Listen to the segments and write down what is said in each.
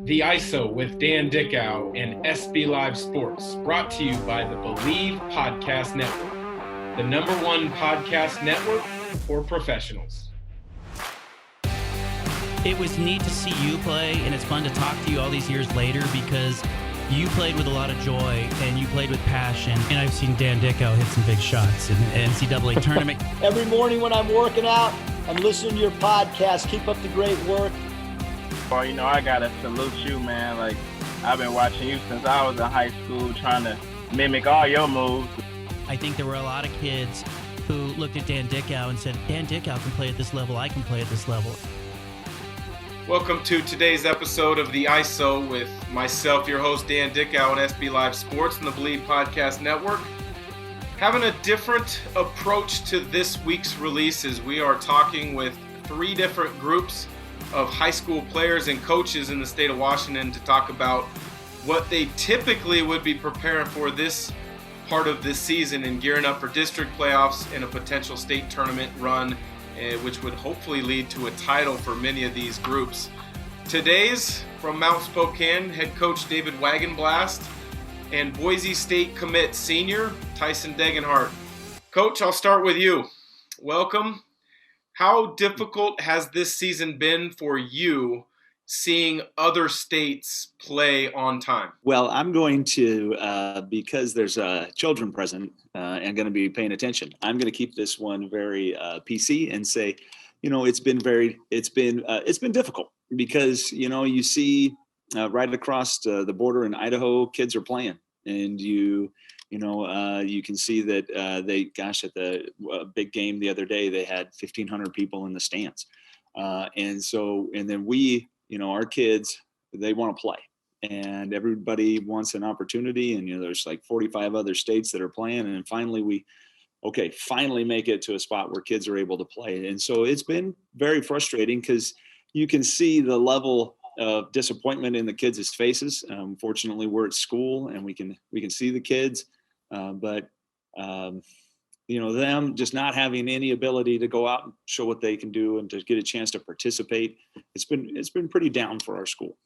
The ISO with Dan Dickau and SB Live Sports, brought to you by the Believe Podcast Network, the #1 podcast network for professionals. It was neat to see you play, and it's fun to talk to you all these years later because you played with a lot of joy and you played with passion. And I've seen Dan Dickau hit some big shots in the NCAA Tournament. Every morning when I'm working out, I'm listening to your podcast. Keep up the great work. Well, I got to salute you, man. Like, I've been watching you since I was in high school, trying to mimic all your moves. I think there were a lot of kids who looked at Dan Dickau and said, Dan Dickau can play at this level, I can play at this level. Welcome to today's episode of the ISO with myself, your host, Dan Dickau, and SB Live Sports and the Believe Podcast Network. Having a different approach to this week's release as we are talking with 3 different groups of high school players and coaches in the state of Washington to talk about what they typically would be preparing for this part of this season and gearing up for district playoffs and a potential state tournament run, which would hopefully lead to a title for many of these groups. Today's from Mount Spokane, head coach David Wagenblast and Boise State commit senior Tyson Degenhart. Coach, I'll start with you. Welcome. How difficult has this season been for you seeing other states play on time? Well, I'm going to, because there's children present and going to be paying attention, I'm going to keep this one very PC and say, it's been difficult because, you see right across the border in Idaho, kids are playing, and you can see that at the big game the other day, they had 1,500 people in the stands. And then we, our kids, they want to play, and everybody wants an opportunity. And, there's like 45 other states that are playing. And finally we make it to a spot where kids are able to play. And so it's been very frustrating because you can see the level of disappointment in the kids' faces. Fortunately, we're at school and we can see the kids. But them just not having any ability to go out and show what they can do and to get a chance to participate, it's been pretty down for our school.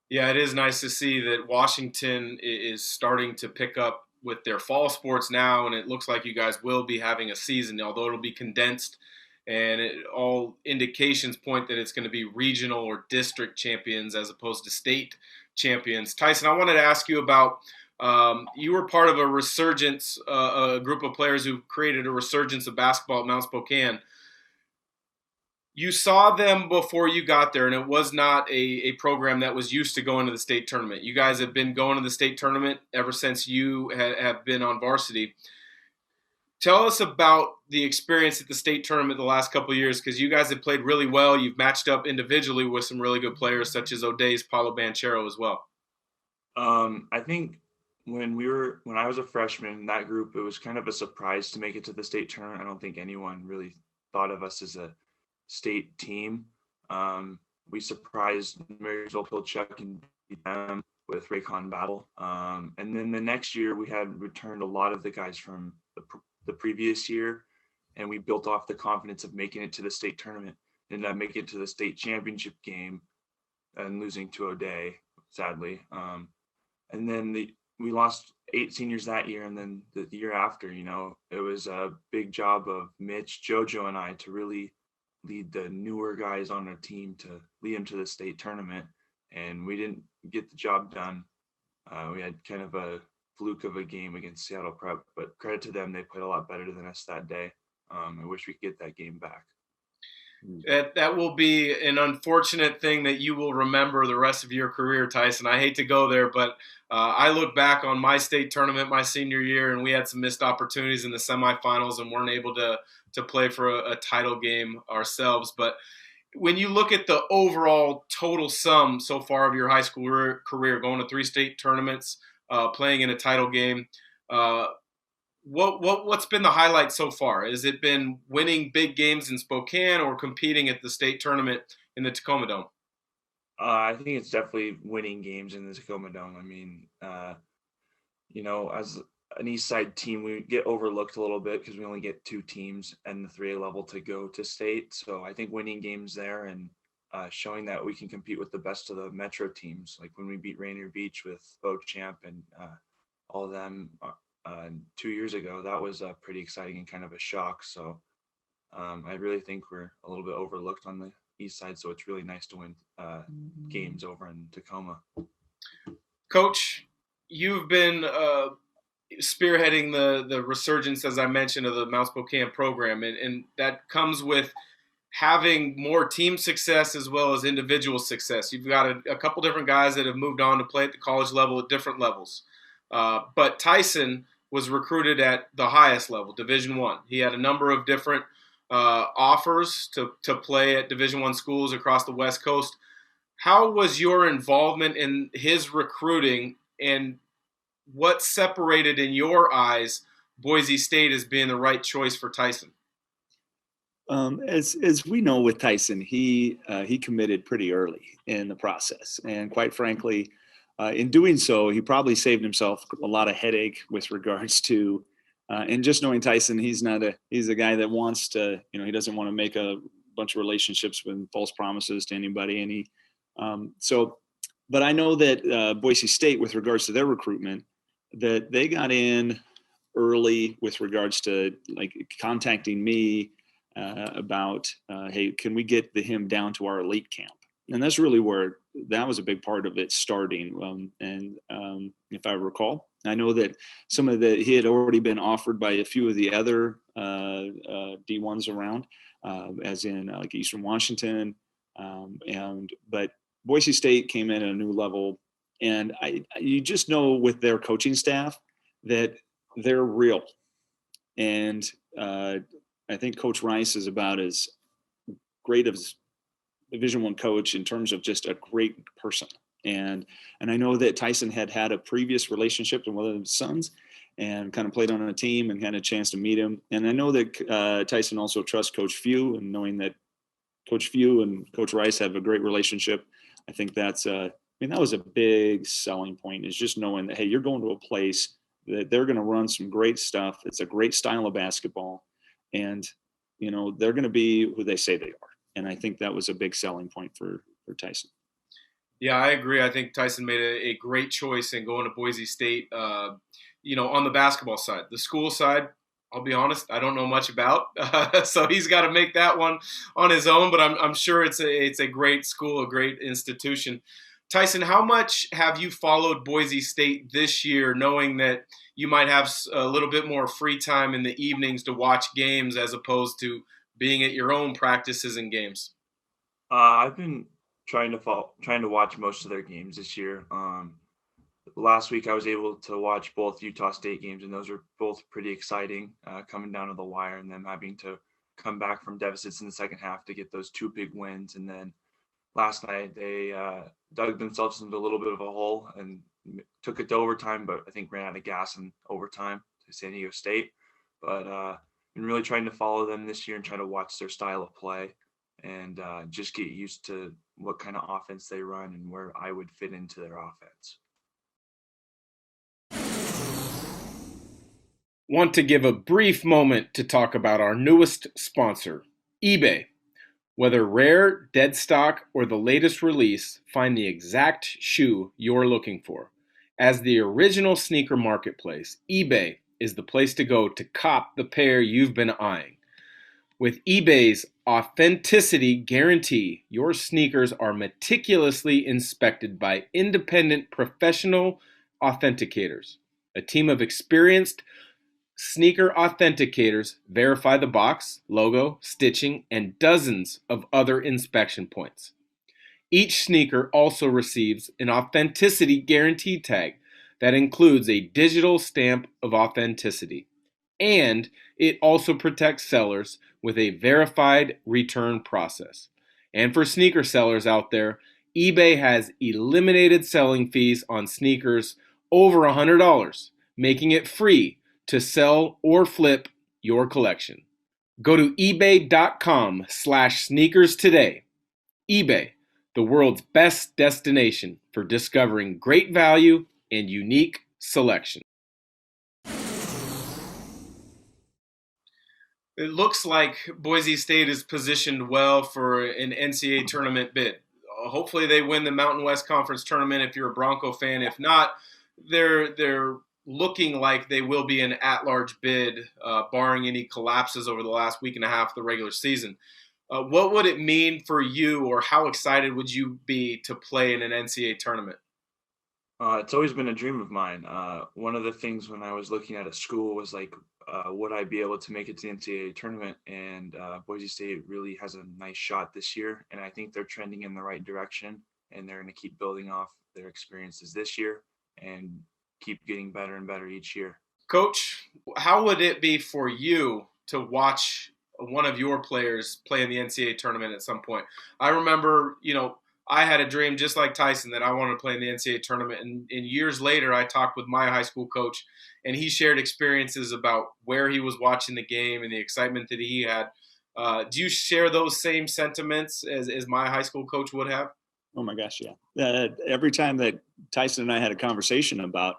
Yeah, it is nice to see that Washington is starting to pick up with their fall sports now, and it looks like you guys will be having a season, although it'll be condensed, and all indications point that it's going to be regional or district champions as opposed to state champions. Tyson, I wanted to ask you about you were part of a resurgence, a group of players who created a resurgence of basketball at Mount Spokane. You saw them before you got there, and it was not a program that was used to going to the state tournament. You guys have been going to the state tournament ever since you have been on varsity. Tell us about the experience at the state tournament the last couple of years, because you guys have played really well. You've matched up individually with some really good players, such as O'Day's Paulo Banchero as well. I think when I was a freshman in that group, it was kind of a surprise to make it to the state tournament. I don't think anyone really thought of us as a state team. We surprised Marysville Pilchuck and beat them with Raycon Battle. And then the next year we had returned a lot of the guys from the previous year, and we built off the confidence of making it to the state tournament. Ended up making it to the state championship game and losing to O'Day, sadly. And then we lost 8 seniors that year, and then the year after, it was a big job of Mitch, JoJo, and I to really lead the newer guys on our team to lead them to the state tournament, and we didn't get the job done. We had kind of a fluke of a game against Seattle Prep, but credit to them, they played a lot better than us that day. I wish we could get that game back. That will be an unfortunate thing that you will remember the rest of your career, Tyson. I hate to go there, but I look back on my state tournament my senior year, and we had some missed opportunities in the semifinals and weren't able to play for a title game ourselves. But when you look at the overall total sum so far of your high school career, going to 3 state tournaments, playing in a title game, what's been the highlight so far? Has it been winning big games in Spokane or competing at the state tournament in the Tacoma Dome? I think it's definitely winning games in the Tacoma Dome. I mean, as an East Side team, we get overlooked a little bit because we only get 2 teams and the 3A level to go to state. So I think winning games there and showing that we can compete with the best of the Metro teams. Like when we beat Rainier Beach with Beauchamp and all of them 2 years ago, that was pretty exciting and kind of a shock. So I really think we're a little bit overlooked on the east side. So it's really nice to win games over in Tacoma. Coach, you've been spearheading the resurgence, as I mentioned, of the Mount Spokane program, and that comes with having more team success as well as individual success. You've got a couple different guys that have moved on to play at the college level at different levels. But Tyson was recruited at the highest level, Division I. He had a number of different offers to play at Division I schools across the West Coast. How was your involvement in his recruiting, and what separated in your eyes Boise State as being the right choice for Tyson? As we know with Tyson, he committed pretty early in the process, and quite frankly, in doing so, he probably saved himself a lot of headache with regards to, and just knowing Tyson, he's a guy that wants to, he doesn't want to make a bunch of relationships with false promises to anybody, and he, but I know that Boise State, with regards to their recruitment, that they got in early with regards to like contacting me about, hey, can we get him down to our elite camp? And that's really where that was a big part of it starting. If I recall, I know that he had already been offered by a few of the other D1s around, as in like Eastern Washington, but Boise State came in at a new level, and you just know with their coaching staff that they're real, and I think Coach Rice is about as great as Division I coach in terms of just a great person. And I know that Tyson had a previous relationship with one of his sons and kind of played on a team and had a chance to meet him. And I know that Tyson also trusts Coach Few, and knowing that Coach Few and Coach Rice have a great relationship, I think that was a big selling point, is just knowing that, hey, you're going to a place that they're going to run some great stuff. It's a great style of basketball, and they're going to be who they say they are. And I think that was a big selling point for Tyson. Yeah, I agree. I think Tyson made a great choice in going to Boise State, on the basketball side. The school side, I'll be honest, I don't know much about. So he's got to make that one on his own, but I'm sure it's a great school, a great institution. Tyson, how much have you followed Boise State this year, knowing that you might have a little bit more free time in the evenings to watch games as opposed to being at your own practices and games? I've been trying to watch most of their games this year. Last week I was able to watch both Utah State games, and those were both pretty exciting, coming down to the wire and them having to come back from deficits in the second half to get those two big wins. And then last night they dug themselves into a little bit of a hole and took it to overtime, but I think ran out of gas in overtime to San Diego State. But been really trying to follow them this year and try to watch their style of play and just get used to what kind of offense they run and where I would fit into their offense. Want to give a brief moment to talk about our newest sponsor, eBay. Whether rare, dead stock, or the latest release, find the exact shoe you're looking for. As the original sneaker marketplace, eBay is the place to go to cop the pair you've been eyeing. With eBay's authenticity guarantee, your sneakers are meticulously inspected by independent professional authenticators. A team of experienced sneaker authenticators verify the box, logo, stitching, and dozens of other inspection points. Each sneaker also receives an authenticity guarantee tag that includes a digital stamp of authenticity. And it also protects sellers with a verified return process. And for sneaker sellers out there, eBay has eliminated selling fees on sneakers over $100, making it free to sell or flip your collection. Go to ebay.com/sneakers today. eBay, the world's best destination for discovering great value and unique selection. It looks like Boise State is positioned well for an NCAA tournament bid. Hopefully they win the Mountain West Conference tournament if you're a Bronco fan. If not, they're looking like they will be an at-large bid, barring any collapses over the last week and a half of the regular season. What would it mean for you, or how excited would you be to play in an NCAA tournament? It's always been a dream of mine. One of the things when I was looking at a school was like, would I be able to make it to the NCAA tournament? And Boise State really has a nice shot this year. And I think they're trending in the right direction, and they're going to keep building off their experiences this year and keep getting better and better each year. Coach, how would it be for you to watch one of your players play in the NCAA tournament at some point? I remember, I had a dream just like Tyson that I wanted to play in the NCAA tournament. And years later, I talked with my high school coach, and he shared experiences about where he was watching the game and the excitement that he had. Do you share those same sentiments as my high school coach would have? Oh my gosh, yeah. Every time that Tyson and I had a conversation about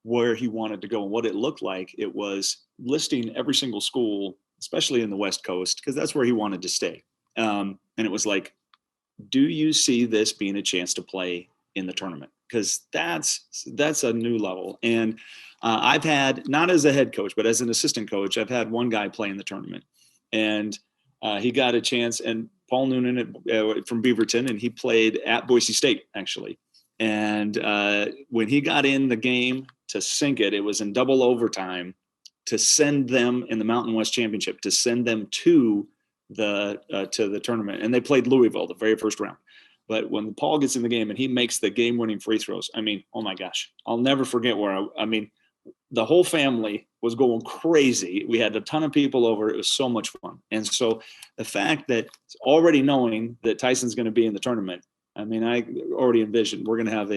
where he wanted to go and what it looked like, it was listing every single school, especially in the West Coast, because that's where he wanted to stay. And it was like, do you see this being a chance to play in the tournament? Because that's a new level. And I've had, not as a head coach, but as an assistant coach, I've had one guy play in the tournament, and he got a chance. And Paul Noonan from Beaverton, and he played at Boise State actually. And when he got in the game to sink it, it was in double overtime to send them in the Mountain West Championship, to send them to the tournament. And they played Louisville the very first round. But when Paul gets in the game and he makes the game-winning free throws, I mean, oh my gosh, I'll never forget where the whole family was going crazy. We had a ton of people over. It was so much fun. And so the fact that already knowing that Tyson's going to be in the tournament, I mean, I already envisioned we're going to have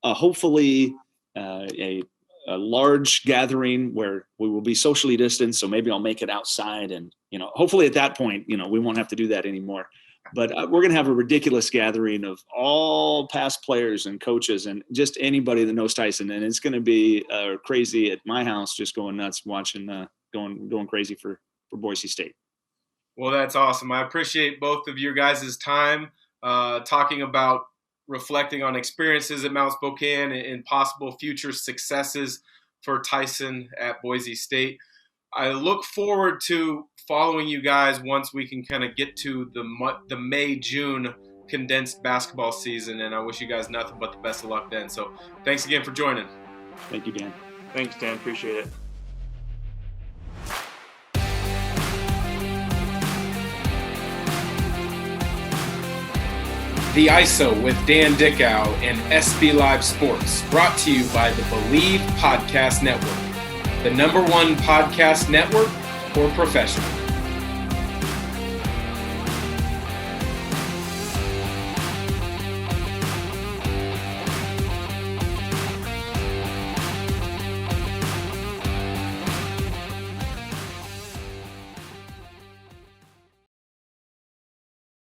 hopefully a large gathering where we will be socially distanced. So maybe I'll make it outside, and, hopefully at that point, we won't have to do that anymore. But we're going to have a ridiculous gathering of all past players and coaches and just anybody that knows Tyson. And it's going to be crazy at my house, just going nuts, watching, going crazy for Boise State. Well, that's awesome. I appreciate both of your guys' time talking about reflecting on experiences at Mount Spokane and possible future successes for Tyson at Boise State. I look forward to following you guys once we can kind of get to the May-June condensed basketball season, and I wish you guys nothing but the best of luck then. So thanks again for joining. Thank you, Dan. Thanks, Dan. Appreciate it. The ISO with Dan Dickau and SB Live Sports, brought to you by the Believe Podcast Network, the #1 podcast network for professionals.